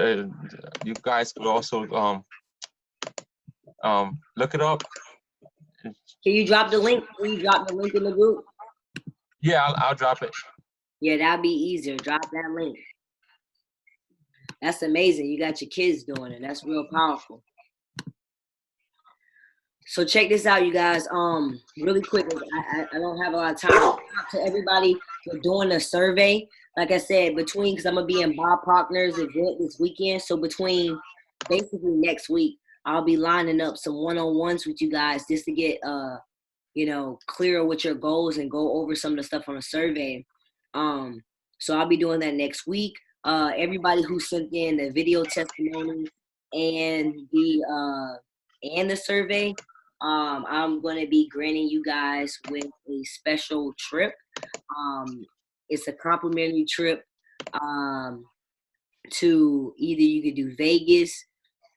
you guys could also look it up. Can you drop the link? Can you drop the link in the group? Yeah, I'll drop it. Yeah, that'd be easier. Drop that link. That's amazing. You got your kids doing it. That's real powerful. So check this out, you guys. Really quick, I don't have a lot of time. To everybody for doing a survey. Like I said, because I'm gonna be in Bob Proctor's event this weekend. So between basically next week, I'll be lining up some one-on-ones with you guys just to get clearer with your goals and go over some of the stuff on the survey. So I'll be doing that next week. Everybody who sent in the video testimony and the survey, I'm going to be granting you guys with a special trip. It's a complimentary trip to either you could do Vegas,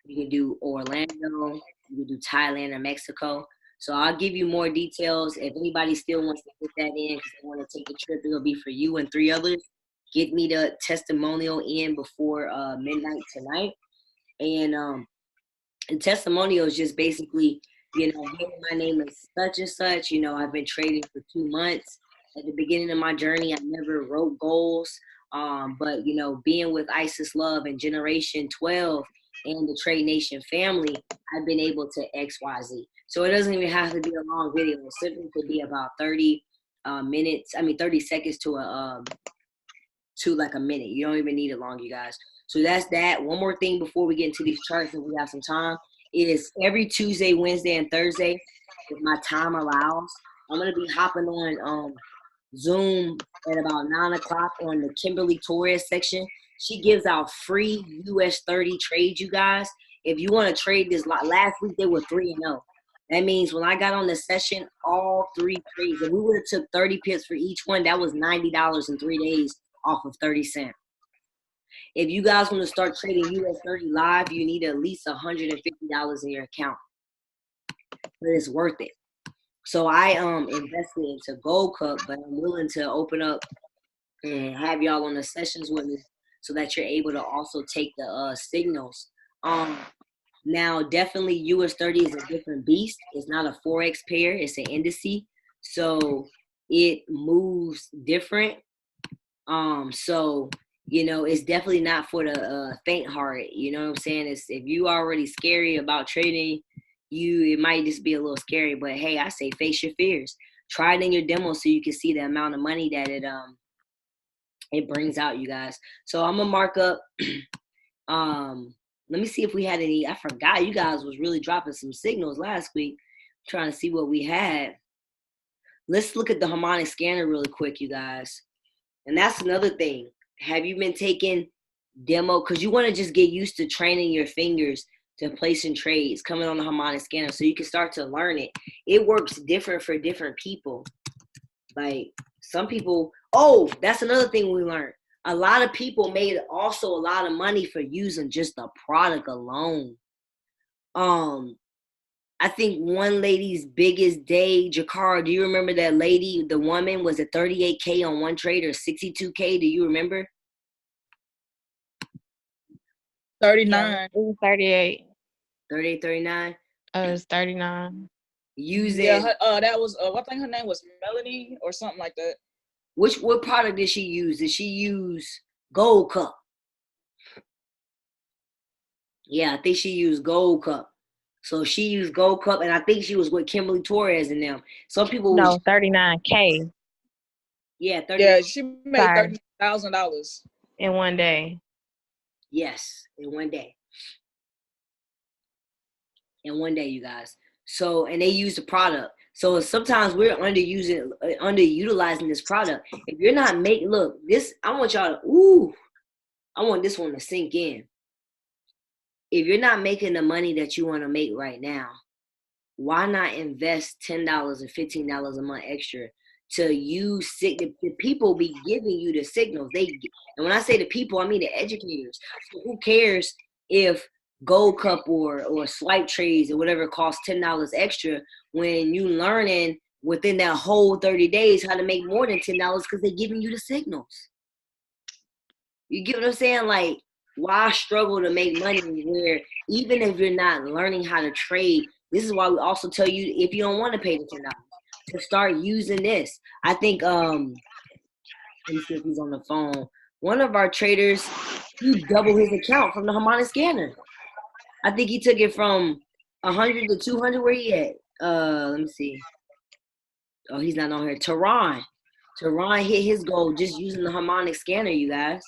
you could do Orlando, you could do Thailand or Mexico. So I'll give you more details. If anybody still wants to put that in because they want to take a trip, it'll be for you and 3 others. Get me the testimonial in before midnight tonight. And the testimonial is just basically, hey, my name is such and such. I've been trading for 2 months. At the beginning of my journey, I never wrote goals. But, being with Isis Love and Generation 12 and the Trade Nation family, I've been able to XYZ. So it doesn't even have to be a long video. It simply could be about 30 minutes. 30 seconds to like a minute. You don't even need it long, you guys. So that's that. One more thing before we get into these charts, and we have some time, is every Tuesday, Wednesday, and Thursday, if my time allows, I'm gonna be hopping on Zoom at about 9 o'clock on the Kimberly Torres section. She gives out free US 30 trades, you guys. If you want to trade this, last week they were 3-0. That means when I got on the session, all 3 trades, if we would have took 30 pips for each one, that was $90 in 3 days off of 30 cents. If you guys want to start trading US 30 live, you need at least $150 in your account. But it's worth it. So I invested into Gold Cup, but I'm willing to open up and have y'all on the sessions with me so that you're able to also take the signals. Now, definitely US 30 is a different beast. It's not a Forex pair. It's an indice. So it moves different. So, you know, it's definitely not for the faint-hearted. You know what I'm saying? It's, if you already scary about trading, it might just be a little scary. But, hey, I say face your fears. Try it in your demo so you can see the amount of money that it brings out, you guys. So I'm going to mark up let me see if we had any. I forgot you guys was really dropping some signals last week. I'm trying to see what we had. Let's look at the harmonic scanner really quick, you guys. And that's another thing. Have you been taking demo? Because you want to just get used to training your fingers to placing trades coming on the harmonic scanner so you can start to learn it. It works different for different people. Like some people, that's another thing we learned. A lot of people made also a lot of money for using just the product alone. I think one lady's biggest day, Jakara, do you remember that lady, the woman, was at 38K on one trade or 62K? Do you remember? 39. It was 38. 38, 39? It was 39. Using, Yeah, that was I think her name was Melanie or something like that. what product did she use? Did she use Gold Cup? Yeah, I think she used Gold Cup. So she used Gold Cup, and I think she was with Kimberly Torres and them. Some people No, 39K. Yeah, 30. Yeah, she made Sorry. $30,000 In one day. Yes, in one day. In one day, you guys. So, and they use the product. So sometimes we're underutilizing this product. If you're not making, look, this, I want y'all to, I want this one to sink in. If you're not making the money that you want to make right now, why not invest $10 or $15 a month extra to use the people be giving you the signals. And when I say the people, I mean the educators. So who cares if Gold Cup or swipe trades or whatever costs $10 extra when you learning within that whole 30 days how to make more than $10 because they're giving you the signals. You get what I'm saying? Like, why struggle to make money where even if you're not learning how to trade, this is why we also tell you if you don't want to pay the $10 to start using this. I think let me see if he's on the phone. One of our traders, he doubled his account from the harmonic scanner. I think he took it from 100 to 200. Where he at? Let me see. Oh, he's not on here. Tehran hit his goal just using the harmonic scanner, you guys.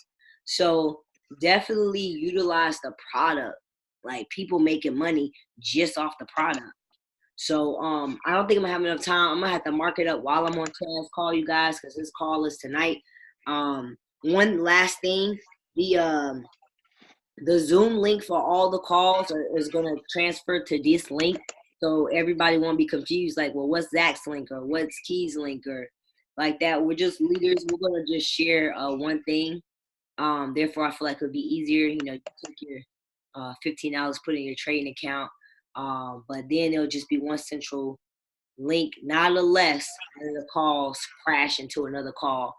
So definitely utilize the product. Like people making money just off the product. So I don't think I'm gonna have enough time. I'm gonna have to mark it up while I'm on Taz call, you guys, because this call is tonight. One last thing, the Zoom link for all the calls is gonna transfer to this link, so everybody won't be confused. Like, well, what's Zach's link or what's Key's link or like that? We're just leaders. We're gonna just share one thing. Therefore, I feel like it'll be easier. You know, you take your $15, put in your trading account. But then it'll just be one central link, not unless the calls crash into another call.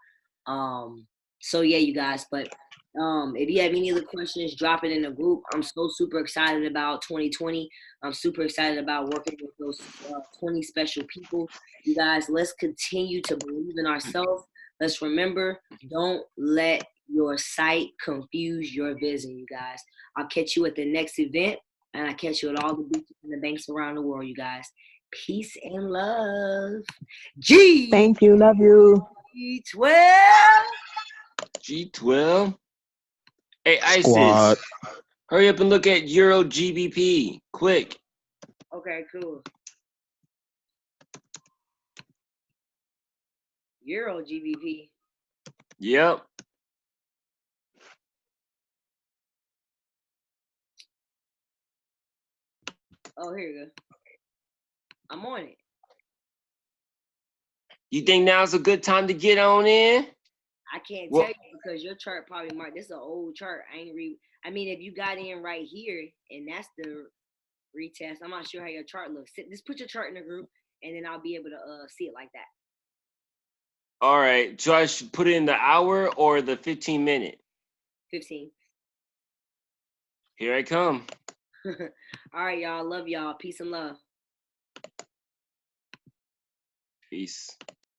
So yeah, you guys, but if you have any other questions, drop it in the group. I'm so super excited about 2020. I'm super excited about working with those 20 special people. You guys, let's continue to believe in ourselves. Let's remember, don't let your sight confuse your vision, you guys. I'll catch you at the next event. And I catch you at all the beaches and the banks around the world, you guys. Peace and love. Thank you. Love you. G12. G12. Hey, Squad. ISIS, hurry up and look at Euro GBP, quick. Okay, cool. Euro GBP. Yep. Oh, here you go. I'm on it. You think now's a good time to get on in? I can't Well- tell you because your chart probably marked. This is an old chart. I mean, if you got in right here and that's the retest, I'm not sure how your chart looks. Just put your chart in the group, and then I'll be able to see it like that. All right. So I should put it in the hour or the 15-minute? 15. Here I come. All right, y'all. Love y'all. Peace and love. Peace.